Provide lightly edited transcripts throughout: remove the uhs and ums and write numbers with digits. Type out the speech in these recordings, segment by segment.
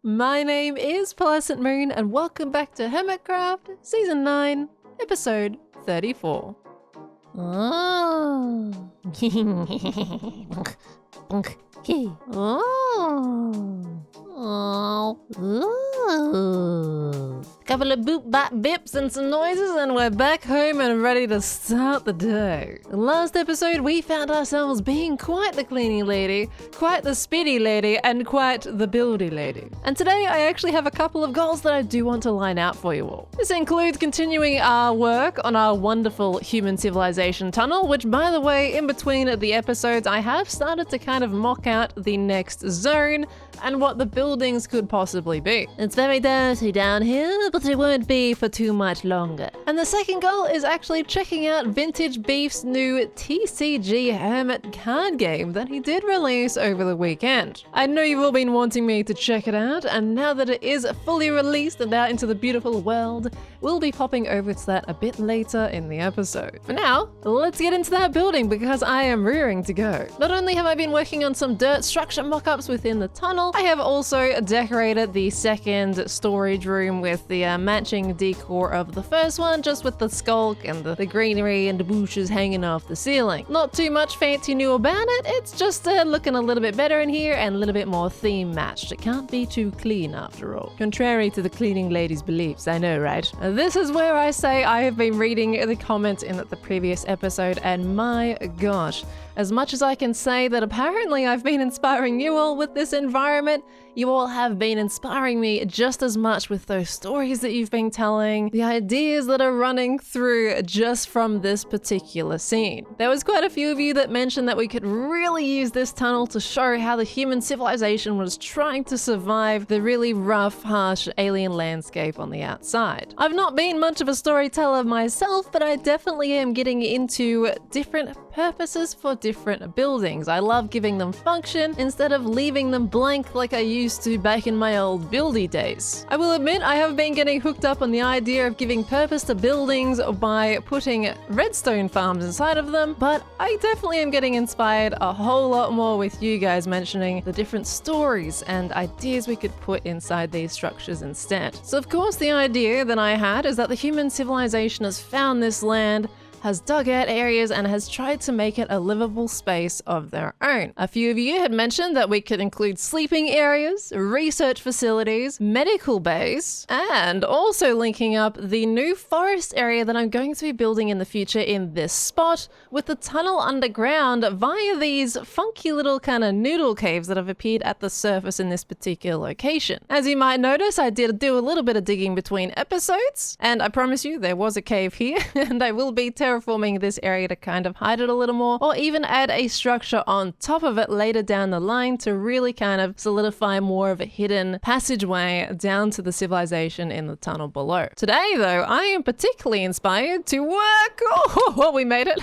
My name is PearlescentMoon and welcome back to Hermitcraft, Season 9, Episode 34. Oh. Couple of boop bop bips and some noises and we're back home and ready to start the day. Last episode we found ourselves being quite the cleaning lady, quite the speedy lady, and quite the buildy lady. And today I actually have a couple of goals that I do want to line out for you all. This includes continuing our work on our wonderful human civilization tunnel, which by the way, in between the episodes I have started to kind of mock out the next zone and what the buildings could possibly be. It's very dirty down here, but it won't be for too much longer. And the second goal is actually checking out Vintage Beef's new TCG Hermit card game that he did release over the weekend. I know you've all been wanting me to check it out, and now that it is fully released and out into the beautiful world, we'll be popping over to that a bit later in the episode. For now, let's get into that building because I am rearing to go. Not only have I been working on some dirt structure mock-ups within the tunnel, I have also decorated the second storage room with the matching decor of the first one, just with the skulk and the greenery and the bushes hanging off the ceiling. Not too much fancy new about it, it's just looking a little bit better in here and a little bit more theme matched. It can't be too clean after all. Contrary to the cleaning lady's beliefs, I know, right? This is where I say I have been reading the comments in the previous episode, and my gosh, as much as I can say that apparently I've been inspiring you all with this environment, you all have been inspiring me just as much with those stories that you've been telling, the ideas that are running through just from this particular scene. There was quite a few of you that mentioned that we could really use this tunnel to show how the human civilization was trying to survive the really rough, harsh alien landscape on the outside. I've not been much of a storyteller myself, but I definitely am getting into different purposes for different buildings. I love giving them function instead of leaving them blank like I used to back in my old buildy days. I will admit I have been getting hooked up on the idea of giving purpose to buildings by putting redstone farms inside of them, but I definitely am getting inspired a whole lot more with you guys mentioning the different stories and ideas we could put inside these structures instead. So of course the idea that I had is that the human civilization has found this land, has dug out areas and has tried to make it a livable space of their own. A few of you had mentioned that we could include sleeping areas, research facilities, medical bays, and also linking up the new forest area that I'm going to be building in the future in this spot with the tunnel underground via these funky little kind of noodle caves that have appeared at the surface in this particular location. As you might notice, I did do a little bit of digging between episodes, and I promise you there was a cave here, and I will be terraforming this area to kind of hide it a little more, or even add a structure on top of it later down the line to really kind of solidify more of a hidden passageway down to the civilization in the tunnel below. Today though, I am particularly inspired to work, we made it,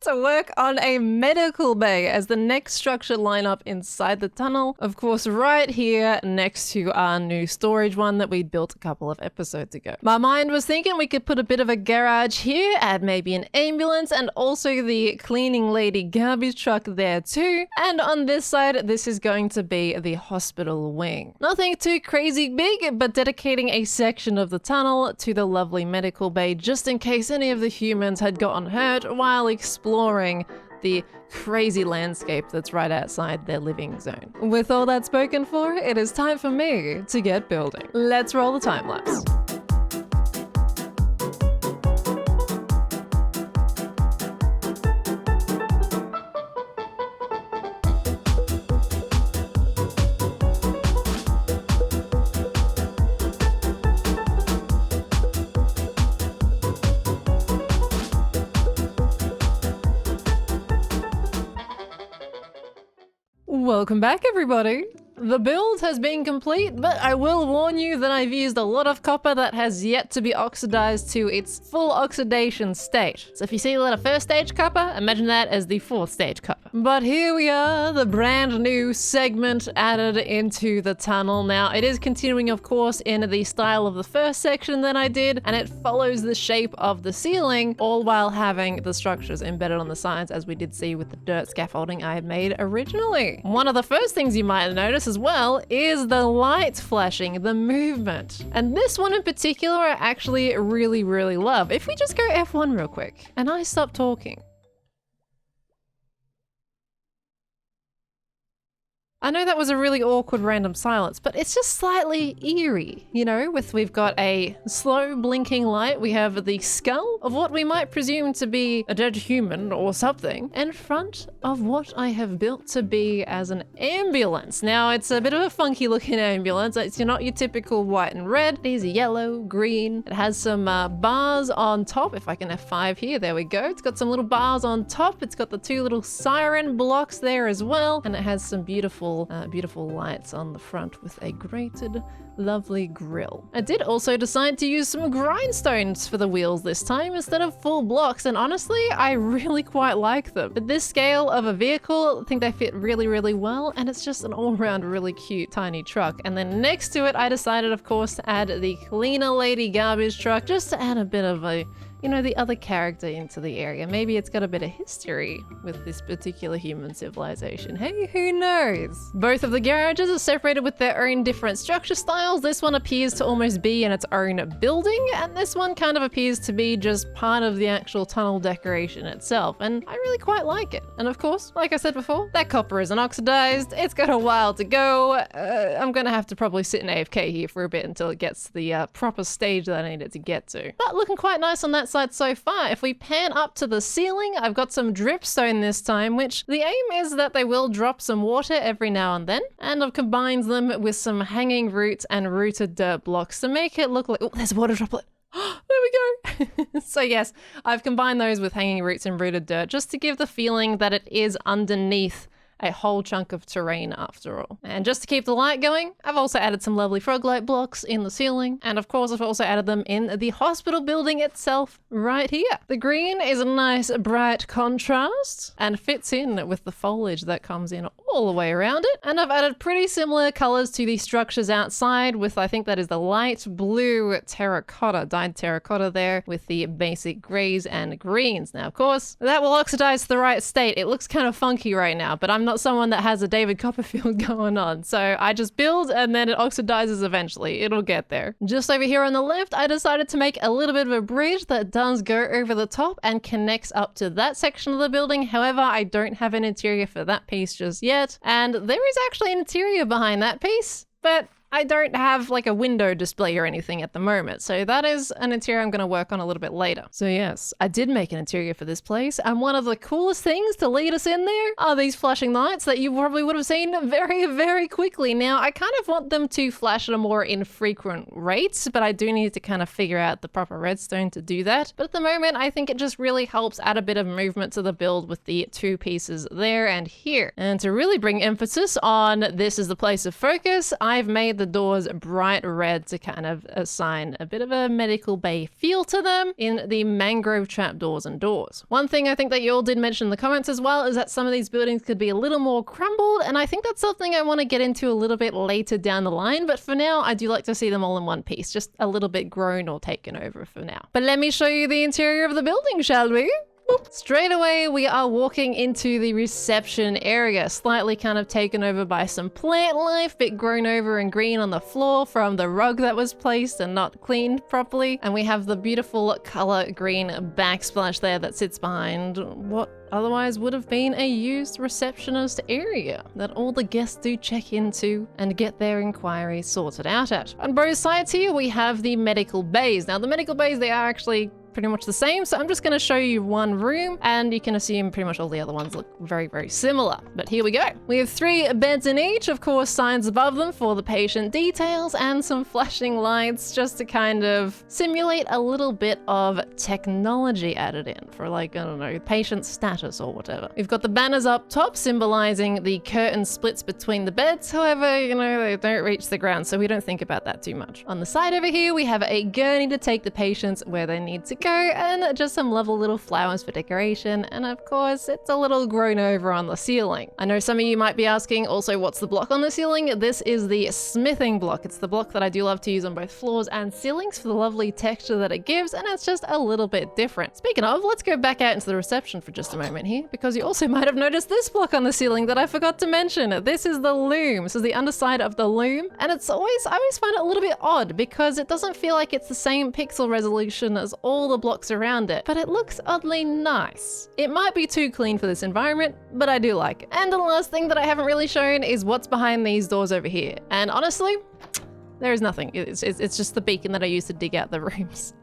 to work on a medical bay as the next structure lineup inside the tunnel. Of course, right here next to our new storage one that we built a couple of episodes ago. My mind was thinking we could put a bit of a garage here, add maybe an ambulance and also the cleaning lady garbage truck there too. And on this side, this is going to be the hospital wing. Nothing too crazy big, but dedicating a section of the tunnel to the lovely medical bay just in case any of the humans had gotten hurt while exploring the crazy landscape that's right outside their living zone. With all that spoken for, it is time for me to get building. Let's roll the time lapse. Welcome back everybody! The build has been complete, but I will warn you that I've used a lot of copper that has yet to be oxidized to its full oxidation state. So if you see a lot of first stage copper, imagine that as the fourth stage copper. But here we are, the brand new segment added into the tunnel. Now, it is continuing, of course, in the style of the first section that I did, and it follows the shape of the ceiling, all while having the structures embedded on the sides, as we did see with the dirt scaffolding I had made originally. One of the first things you might notice as well is the light flashing, the movement. And this one in particular, I actually really love. If we just go F1 real quick, and I stop talking. I know that was a really awkward random silence, but it's just slightly eerie, you know, we've got a slow blinking light, we have the skull of what we might presume to be a dead human or something in front of what I have built to be as an ambulance. Now, it's a bit of a funky looking ambulance. It's not your typical white and red. These are yellow, green. It has some bars on top. If I can F5 here, there we go. It's got some little bars on top. It's got the two little siren blocks there as well. And it has some beautiful lights on the front with a grated, lovely grille. I did also decide to use some grindstones for the wheels this time instead of full blocks, and honestly, I really quite like them. But this scale of a vehicle, I think they fit really well, and it's just an all-around really cute tiny truck. And then next to it, I decided, of course, to add the cleaner lady garbage truck, just to add a bit of a, you know, the other character into the area. Maybe it's got a bit of history with this particular human civilization. Hey, who knows? Both of the garages are separated with their own different structure styles. This one appears to almost be in its own building, and this one kind of appears to be just part of the actual tunnel decoration itself, and I really quite like it. And of course, like I said before, that copper isn't oxidized. It's got a while to go. I'm gonna have to probably sit in AFK here for a bit until it gets to the proper stage that I need it to get to. But looking quite nice on that side so far. If we pan up to the ceiling, I've got some dripstone this time, which the aim is that they will drop some water every now and then, and I've combined them with some hanging roots and rooted dirt blocks to make it look like, oh, there's a water droplet. There we go. So yes, I've combined those with hanging roots and rooted dirt just to give the feeling that it is underneath a whole chunk of terrain after all. And just to keep the light going, I've also added some lovely frog light blocks in the ceiling. And of course, I've also added them in the hospital building itself right here. The green is a nice bright contrast and fits in with the foliage that comes in all the way around it. And I've added pretty similar colors to the structures outside with, I think that is the light blue terracotta, dyed terracotta there with the basic grays and greens. Now, of course, that will oxidize to the right state. It looks kind of funky right now, but I'm not someone that has a David Copperfield going on. So I just build and then it oxidizes eventually. It'll get there. Just over here on the left, I decided to make a little bit of a bridge that does go over the top and connects up to that section of the building. However, I don't have an interior for that piece just yet. And there is actually an interior behind that piece, but I don't have like a window display or anything at the moment. So that is an interior I'm going to work on a little bit later. So yes, I did make an interior for this place. And one of the coolest things to lead us in there are these flashing lights that you probably would have seen very quickly. Now, I kind of want them to flash at a more infrequent rate, but I do need to kind of figure out the proper redstone to do that. But at the moment, I think it just really helps add a bit of movement to the build with the two pieces there and here. And to really bring emphasis on this is the place of focus, I've made the doors bright red to kind of assign a bit of a medical bay feel to them in the mangrove trapdoors and doors. One thing I think that you all did mention in the comments as well is that some of these buildings could be a little more crumbled, and I think that's something I want to get into a little bit later down the line, but for now I do like to see them all in one piece, just a little bit grown or taken over for now. But let me show you the interior of the building, shall we? Straight away, we are walking into the reception area, slightly kind of taken over by some plant life, bit grown over and green on the floor from the rug that was placed and not cleaned properly. And we have the beautiful color green backsplash there that sits behind what otherwise would have been a used receptionist area that all the guests do check into and get their inquiries sorted out at. On both sides here, we have the medical bays. Now, the medical bays, they are actually pretty much the same, so I'm just going to show you one room and you can assume pretty much all the other ones look very similar. But here we go. We have 3 beds in each, of course signs above them for the patient details and some flashing lights just to kind of simulate a little bit of technology added in for, like, I don't know, patient status or whatever. We've got the banners up top symbolizing the curtain splits between the beds, however, you know, they don't reach the ground, so we don't think about that too much. On the side over here we have a gurney to take the patients where they need to deco, and just some lovely little flowers for decoration. And of course, it's a little grown over on the ceiling. I know some of you might be asking also, what's the block on the ceiling? This is the smithing block. It's the block that I do love to use on both floors and ceilings for the lovely texture that it gives, and it's just a little bit different. Speaking of, let's go back out into the reception for just a moment here, because you also might have noticed this block on the ceiling that I forgot to mention. This is the loom. This is the underside of the loom, and I always find it a little bit odd because it doesn't feel like it's the same pixel resolution as all the blocks around it, but it looks oddly nice. It might be too clean for this environment, but I do like it. And the last thing that I haven't really shown is what's behind these doors over here. And honestly, there is nothing. It's just the beacon that I use to dig out the rooms.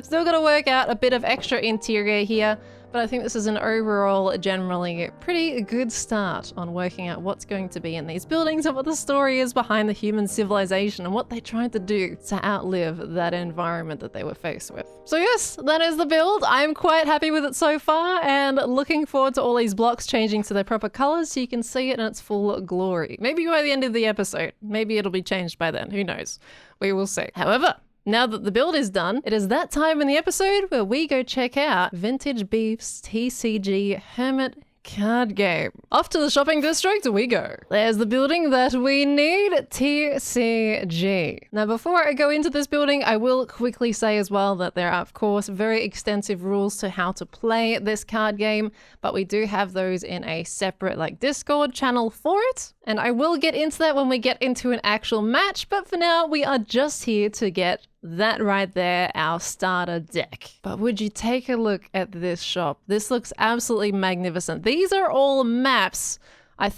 Still gotta work out a bit of extra interior here, but I think this is an overall generally pretty good start on working out what's going to be in these buildings and what the story is behind the human civilization and what they tried to do to outlive that environment that they were faced with. So yes, that is the build. I'm quite happy with it so far and looking forward to all these blocks changing to their proper colors so you can see it in its full glory. Maybe by the end of the episode. Maybe it'll be changed by then. Who knows? We will see. However, now that the build is done, it is that time in the episode where we go check out Vintage Beef's TCG Hermit card game. Off to the shopping district we go. There's the building that we need, TCG. Now before I go into this building, I will quickly say as well that there are of course very extensive rules to how to play this card game, but we do have those in a separate Discord channel for it. And I will get into that when we get into an actual match, but for now we are just here to get that right there, our starter deck. But would you take a look at this shop? This looks absolutely magnificent. These are all maps. I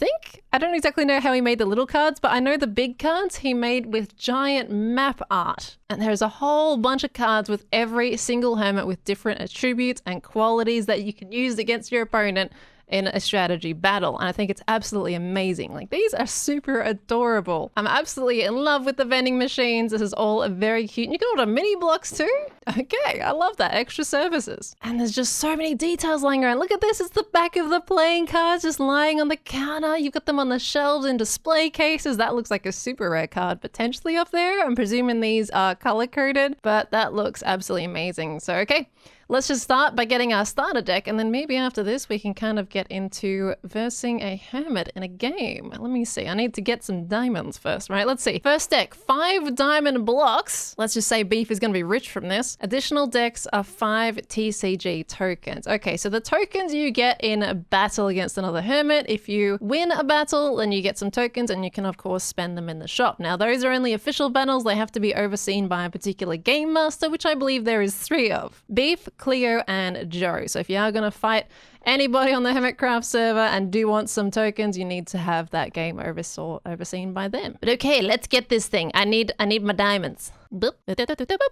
don't exactly know how he made the little cards, but I know the big cards he made with giant map art. And there's a whole bunch of cards with every single hermit with different attributes and qualities that you can use against your opponent in a strategy battle, and I think it's absolutely amazing. These are super adorable. I'm absolutely in love with the vending machines. This is all very cute. You can order mini blocks too. Okay, I love that. Extra services. And there's just so many details lying around. Look at this. It's the back of the playing cards just lying on the counter. You've got them on the shelves in display cases. That looks like a super rare card potentially up there. I'm presuming these are color coded, but that looks absolutely amazing. So, okay. Let's just start by getting our starter deck, and then maybe after this we can kind of get into versing a hermit in a game. Let me see. I need to get some diamonds first, right? Let's see. First deck, 5 diamond blocks. Let's just say Beef is going to be rich from this. Additional decks are 5 TCG tokens. Okay, so the tokens you get in a battle against another hermit. If you win a battle, then you get some tokens, and you can of course spend them in the shop. Now, those are only official battles. They have to be overseen by a particular game master, which I believe there is 3 of. Beef, Cleo, and Joe. So if you are going to fight anybody on the Hermitcraft server and do want some tokens, you need to have that game overseen by them. But okay, let's get this thing. I need my diamonds. Boop.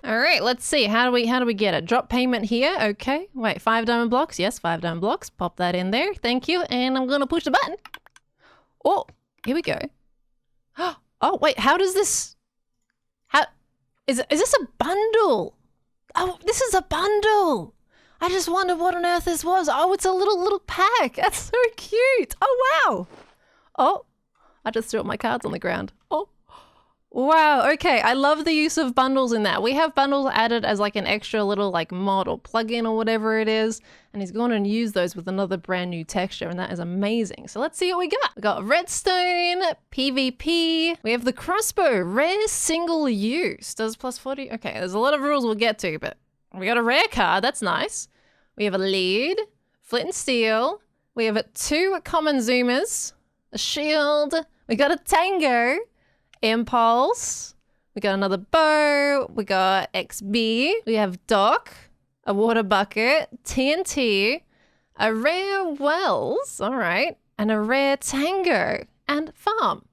All right, let's see. How do we get it? Drop payment here. Okay. Wait, 5 diamond blocks. Yes, 5 diamond blocks. Pop that in there. Thank you. And I'm going to push the button. Oh, here we go. Oh, wait, how does this... Is this a bundle? Oh, this is a bundle. I just wondered what on earth this was. Oh, it's a little pack. That's so cute. Oh, wow. Oh, I just threw up my cards on the ground. Oh, wow. Okay, I love the use of bundles in that. We have bundles added as an extra little mod or plugin or whatever it is. And he's gone and used those with another brand new texture, and that is amazing. So let's see what we got. We got redstone, PvP. We have the crossbow, rare single use. Does plus 40? Okay, there's a lot of rules we'll get to, but we got a rare card. That's nice. We have a lead, flint and steel. We have 2 common zoomers, a shield. We got a tango, impulse. We got another bow. We got XB. We have dock, a water bucket, TNT, a rare wells, all right, and a rare tango and farm.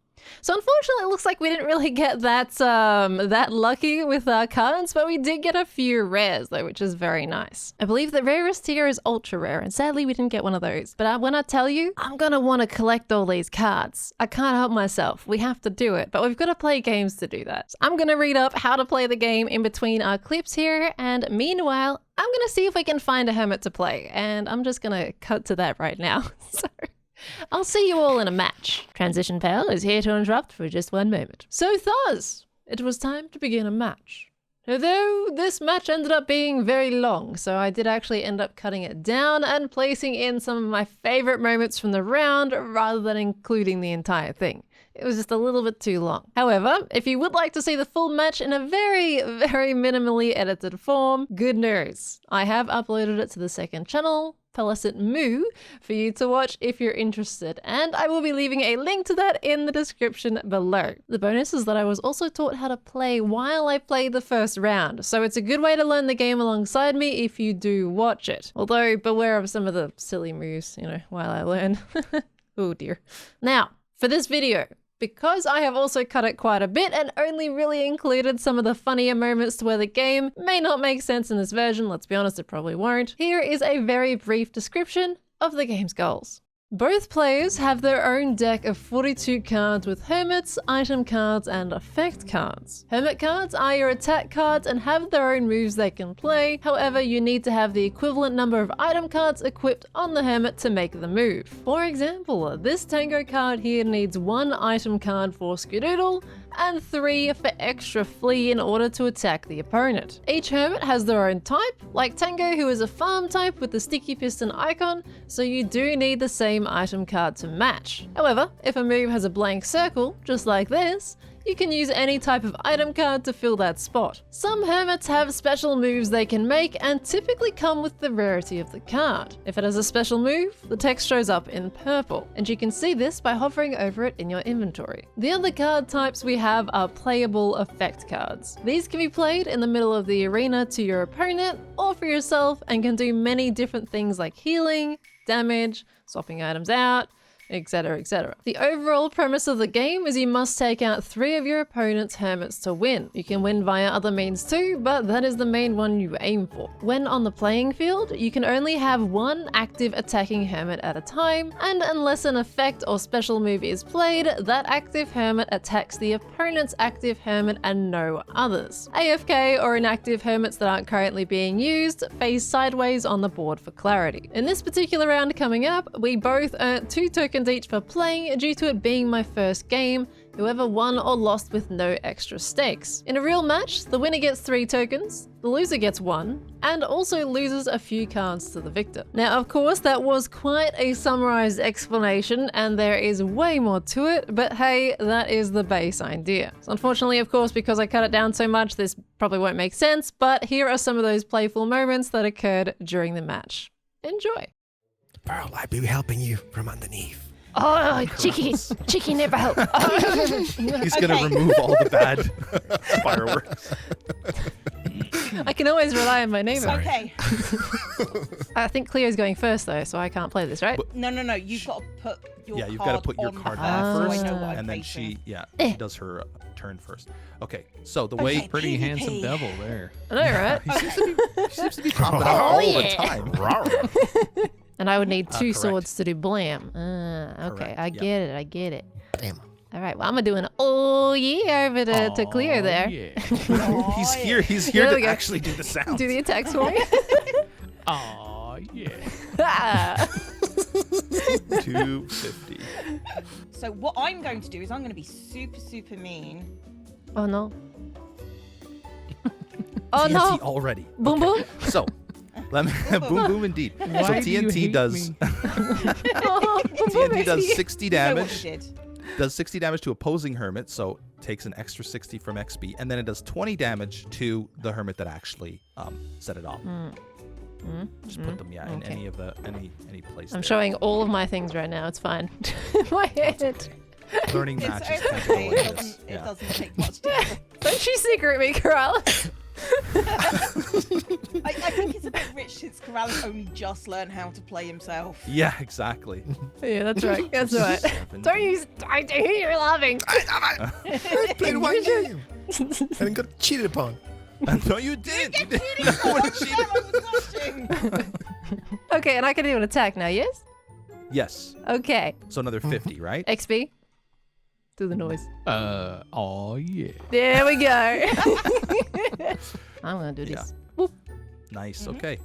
So unfortunately, it looks like we didn't really get that lucky with our cards, but we did get a few rares though, which is very nice. I believe the rarest here is ultra rare, and sadly we didn't get one of those. But when I tell you, I'm gonna want to collect all these cards. I can't help myself. We have to do it, but we've got to play games to do that. So I'm gonna read up how to play the game in between our clips here, and meanwhile, I'm gonna see if we can find a hermit to play, and I'm just gonna cut to that right now. So I'll see you all in a match. Transition Pal is here to interrupt for just one moment. So thus, it was time to begin a match. Although this match ended up being very long, so I did actually end up cutting it down and placing in some of my favorite moments from the round rather than including the entire thing. It was just a little bit too long. However, if you would like to see the full match in a very, very minimally edited form, good news. I have uploaded it to the second channel, PearlescentMoon, for you to watch if you're interested, and I will be leaving a link to that in the description below. The bonus is that I was also taught how to play while I played the first round, so it's a good way to learn the game alongside me if you do watch it. Although, beware of some of the silly moves, while I learn. Oh dear. Now, for this video, because I have also cut it quite a bit and only really included some of the funnier moments to where the game may not make sense in this version, let's be honest, it probably won't, here is a very brief description of the game's goals. Both players have their own deck of 42 cards with hermits, item cards, and effect cards. Hermit cards are your attack cards and have their own moves they can play, however you need to have the equivalent number of item cards equipped on the hermit to make the move. For example, this tango card here needs 1 item card for Skedoodle and 3 for extra flee in order to attack the opponent. Each hermit has their own type, like Tango who is a farm type with the sticky piston icon, so you do need the same item card to match. However, if a move has a blank circle, just like this, you can use any type of item card to fill that spot. Some hermits have special moves they can make and typically come with the rarity of the card. If it has a special move, the text shows up in purple, and you can see this by hovering over it in your inventory. The other card types we have are playable effect cards. These can be played in the middle of the arena to your opponent or for yourself and can do many different things like healing, damage, swapping items out, etc, etc. The overall premise of the game is you must take out 3 of your opponent's hermits to win. You can win via other means too, but that is the main one you aim for. When on the playing field, you can only have 1 active attacking hermit at a time, and unless an effect or special move is played, that active hermit attacks the opponent's active hermit and no others. AFK or inactive hermits that aren't currently being used face sideways on the board for clarity. In this particular round coming up, we both earned 2 tokens each for playing due to it being my first game, whoever won or lost with no extra stakes. In a real match, the winner gets 3 tokens, the loser gets 1, and also loses a few cards to the victor. Now, of course, that was quite a summarized explanation, and there is way more to it, but hey, that is the base idea. So unfortunately, of course, because I cut it down so much, this probably won't make sense, but here are some of those playful moments that occurred during the match. Enjoy. Pearl, I'll be helping you from underneath. Oh, Cheeky never help. He's gonna remove all the bad fireworks. I can always rely on my neighbor. Okay. I think Cleo's going first though, so I can't play this, right? No. You've got to put your Yeah, you've card got to put your on card her down so first, I know what I'm and then facing. she does her turn first. Okay, so the way Okay. Pretty PvP. handsome devil there. I know, right? he seems to be popping out all the time. And I would need 2 correct. swords to do blam. Okay, Correct, I yeah. get it, I get it. Damn. All right, well, I'm gonna do an oh yeah over to Cleo there. Yeah. He's here. He's There here we to go. actually do the sound. Do the attacks for me. Aw, yeah. Ah. 250. So what I'm going to do is I'm going to be super mean. Oh no. Oh TNT no. already. Boom boom. So, let me boom boom indeed. So Why do you TNT hate does me? Oh, boom, boom, TNT does baby. 60 You know what damage. you did. Does 60 damage to opposing hermit, so takes an extra 60 from XP, and then it does 20 damage to the hermit that actually set it off. Just put them, in okay. any of the any place. I'm there. showing all of my things right now. It's fine. My head. Learning It's matches. tend to go okay. like It this. doesn't, it doesn't take much to Don't you secret me, Corrales. I think it's a bit rich since Corrales only just learned how to play himself. Yeah, exactly. Yeah, that's right. That's right. 70. Don't you? I hear you're laughing. I played one game and then got cheated upon. No, you did. You did. I was watching. Okay, and I can do an attack now. Yes. Yes. Okay. So another 50, right? XP. Do the noise. Oh, yeah. There we go. I'm gonna do this. Boop. Nice. Okay.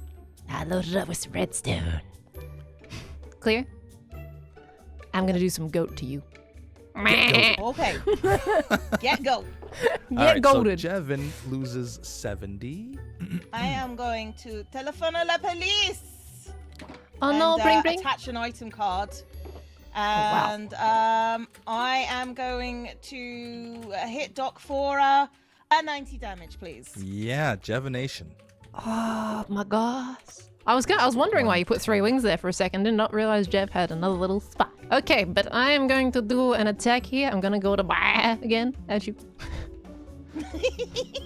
I loaded it up with some redstone. Clear. I'm gonna do some goat to you. Okay. Get go. All Get right, golded. So Jevin loses 70. I am going to telephone la police. Oh no, bring. Attach an item card. wow. And I am going to hit Doc for a 90 damage, please. Yeah, Jevination. Oh my gosh. I was wondering why you put 3 wings there for a second. Did not realize Jeff had another little spot. Okay, but I am going to do an attack here. I'm gonna go to again as you.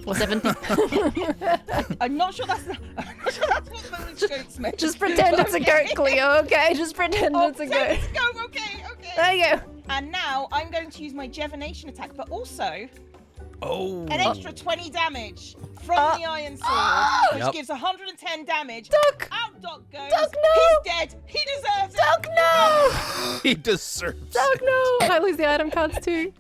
For 70. I'm not sure that's what the goats meant. Just pretend it's a goat, Cleo, okay? Just pretend it's a goat. Let's go. Okay. There you go. And now I'm going to use my Jevination attack, but also Oh. an extra 20 damage from the Iron Sword, which Yep. gives 110 damage. Duck! Out Doc goes. Duck, no! He's dead. He deserves it. Duck, no! He deserves Duck, it. no! Can I lose the item cards too?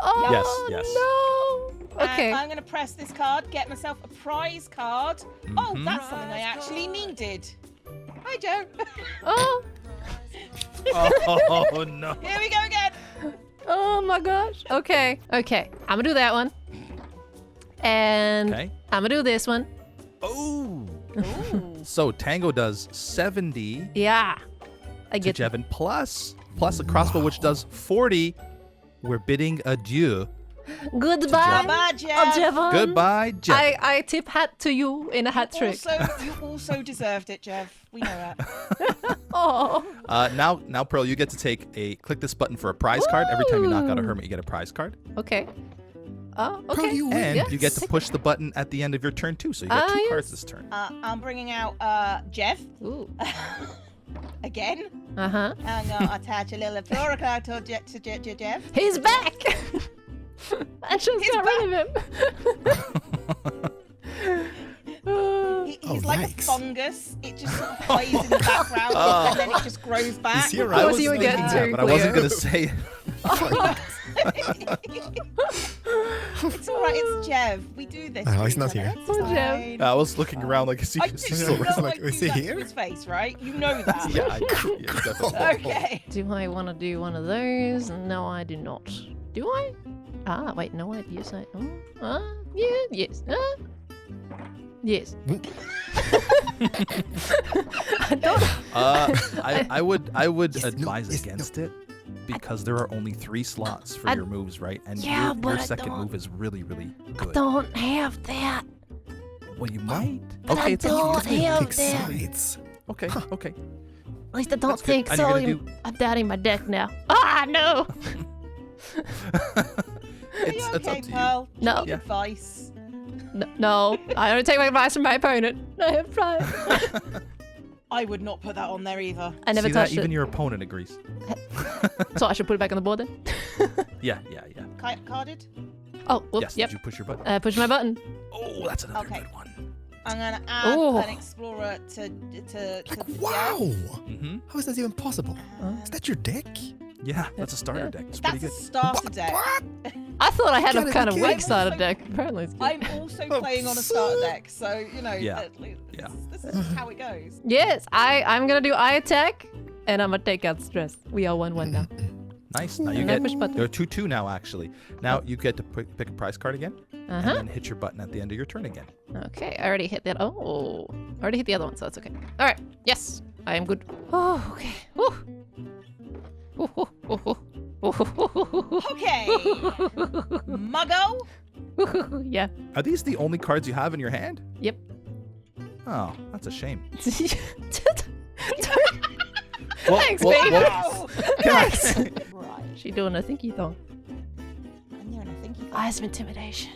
Oh, Yes. no! And Okay. I'm going to press this card, get myself a prize card. Oh, that's something I actually needed. Hi, Joe. Oh, Oh, no. Here we go again. oh my gosh. Okay. I'm gonna do that one. And Okay. I'm gonna do this one. Oh. So Tango does 70 Yeah. I to get Jevin plus a crossbow, which does 40. We're bidding adieu. Goodbye. Bye, Oh, Jeff. Jevon. Goodbye, Jevin. I tip hat to you in a hat trick. You also deserved it, Jeff. We know that. Oh. Now, Pearl, you get to click this button for a prize card. Every time you knock out a hermit, you get a prize card. Okay. Oh, Pearl, okay. you win. And Yeah. you get to push the button at the end of your turn, too. So you get 2 yes. cards this turn. I'm bringing out Jeff Ooh. again. Uh-huh. I'm going to attach a little flora card to Jeff. He's back. I just got rid of him. He's like a yikes. fungus. It just sort of hides in the background and then it just grows back. here, Of course was you would thinking get that, two, but I wasn't Cleo. going to say it. It's all right. It's Jeff. We do this. Oh, to he's each not other. here. It's Poor Jeff. fine. I was looking around like, is he I just do still know looks I like- do is he that to here? his face, right? You know that. Yeah, definitely. Okay. Do I want to do one of those? No, I do not. Do I? Ah, wait, no, yes, I. Yeah, yes. Yes. I don't. I would Yes, no, advise yes, against it because there are only 3 slots for I- your moves, right? And Yeah, your but I second don't- move is really, really I good. don't have that. Well, you might. But I Okay, it's up to you. don't have Pick that. sides. Okay, okay. At least I don't That's good. think And so. you're gonna do- I'm doubting my deck now. Ah, no. It's okay, up to you. Pearl? No. Take advice. No, I only take my advice from my opponent. I have tried. I would not put that on there either. I never See that? touched Even it. your opponent agrees. So I should put it back on the board then? Yeah. Carded. Oh, whoops, Yes. yep. Did you push your button? Push my button. Oh, that's another Okay. good one. I'm gonna add Ooh. an explorer to Like, Jeff. wow! Mm-hmm. How is that even possible? Is that your deck? Yeah, that's a starter deck. It's pretty That's a good. starter deck. What? I thought I had a Gotta be kind of kidding. weak sided deck. Apparently it's good. I'm also playing on a starter deck, so you know. Yeah. This, this is just how it goes. Yes, I'm gonna do eye attack, and I'm gonna take out stress. We are 1-1 now. Nice. Now you And I get. push button. You're 2-2 now, actually. Now you get to pick a prize card again, and Uh-huh. then hit your button at the end of your turn again. Okay, I already hit that. Oh, I already hit the other one, so that's okay. All right. Yes, I am good. Oh, okay. Woo. Ooh, ooh, ooh, ooh. Okay. Muggo. Yeah. Are these the only cards you have in your hand? Yep. Oh, that's a shame. Well, Well, Thanks, well, babe. well, Thanks. Right. She doing a thinky thong. I'm doing a thinky. Eyes of intimidation.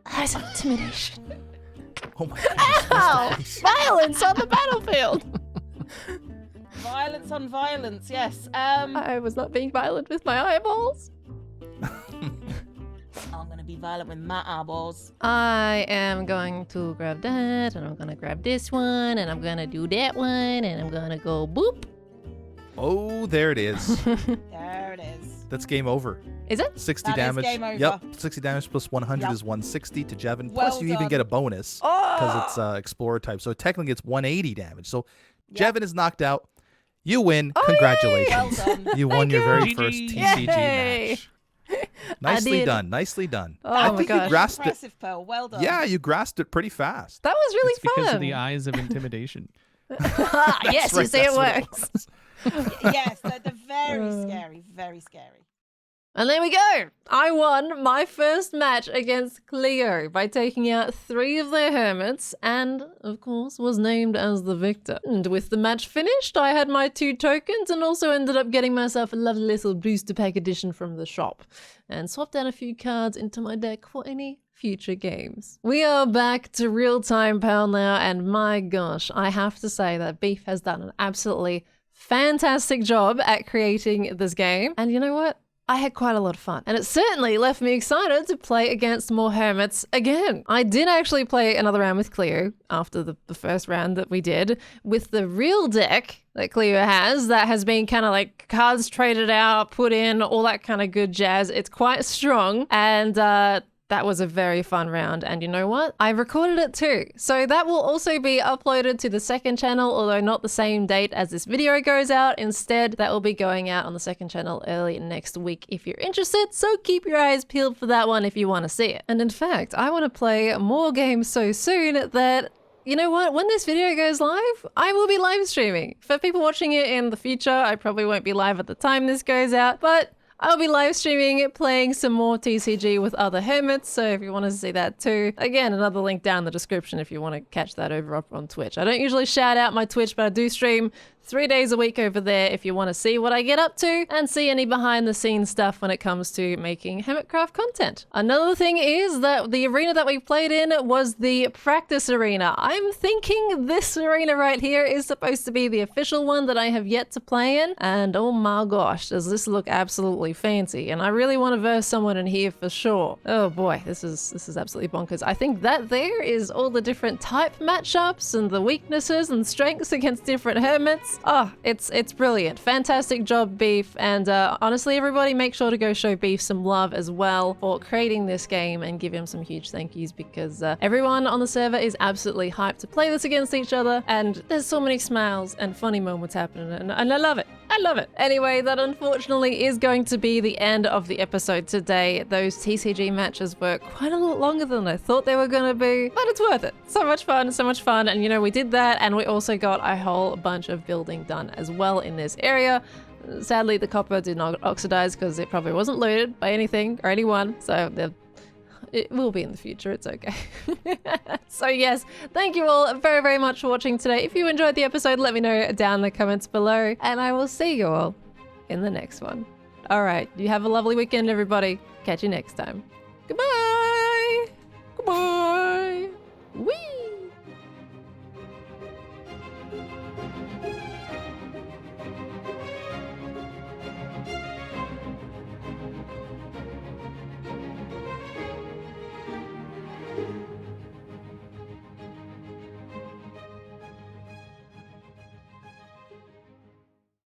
Eyes of intimidation. oh my goodness. Ow! Violence on the battlefield. Violence on violence. Yes. I was not being violent with my eyeballs. I'm gonna be violent with my eyeballs. I am going to grab that, and I'm gonna grab this one, and I'm gonna do that one, and I'm gonna go boop. Oh, there it is. There it is. That's game over. Is it? 60 That is damage. game over. Yep. 60 damage plus 100 Yep. is 160 to Jevin. Well Plus you even done. get a bonus because it's Explorer type. So technically it's 180 damage. So Jevin is knocked out. You win. Oh, Congratulations. Well done. You won your very you. first Yay. TCG Yay. match. Nicely did. done. Nicely done. Oh I my think gosh. you grasped it. Impressive, Pearl. Well done. Yeah, you grasped it pretty fast. That was really It's because fun. of the eyes of intimidation. Yes, you right, see it that's what it works. was. Yes, they're very scary. Very scary. And there we go. I won my first match against Cleo by taking out 3 of their hermits and, of course, was named as the victor. And with the match finished, I had my 2 tokens and also ended up getting myself a lovely little booster pack edition from the shop and swapped out a few cards into my deck for any future games. We are back to real-time Pearl now, and my gosh, I have to say that Beef has done an absolutely fantastic job at creating this game. And you know what? I had quite a lot of fun, and it certainly left me excited to play against more hermits again. I did actually play another round with Cleo after the first round that we did with the real deck that Cleo has that has been kind of like cards traded out, put in, all that kind of good jazz. It's quite strong, and that was a very fun round, and you know what? I recorded it too. So that will also be uploaded to the second channel, although not the same date as this video goes out. Instead, that will be going out on the second channel early next week if you're interested, so keep your eyes peeled for that one if you want to see it. And in fact, I want to play more games so soon that you know what? When this video goes live, I will be live streaming. For people watching it in the future, I probably won't be live at the time this goes out, but I'll be live streaming, playing some more TCG with other hermits, so if you want to see that too. Again, another link down in the description if you want to catch that over up on Twitch. I don't usually shout out my Twitch, but I do stream 3 days a week over there if you want to see what I get up to and see any behind the scenes stuff when it comes to making Hermitcraft content. Another thing is that the arena that we played in was the practice arena. I'm thinking this arena right here is supposed to be the official one that I have yet to play in, and oh my gosh, does this look absolutely fancy, and I really want to verse someone in here for sure. Oh boy, this is absolutely bonkers. I think that there is all the different type matchups and the weaknesses and strengths against different hermits. Oh, it's brilliant. Fantastic job, Beef. And honestly, everybody, make sure to go show Beef some love as well for creating this game and give him some huge thank yous, because everyone on the server is absolutely hyped to play this against each other, and there's so many smiles and funny moments happening, and I love it. I love it. Anyway, that unfortunately is going to be the end of the episode today. Those TCG matches were quite a lot longer than I thought they were going to be, but it's worth it. So much fun. And you know, we did that, and we also got a whole bunch of building done as well in this area. Sadly, the copper did not oxidize because it probably wasn't looted by anything or anyone, so it will be in the future, it's okay. So yes, thank you all very, very much for watching today. If you enjoyed the episode, let me know down in the comments below, and I will see you all in the next one. All right, you have a lovely weekend, everybody. Catch you next time. Goodbye!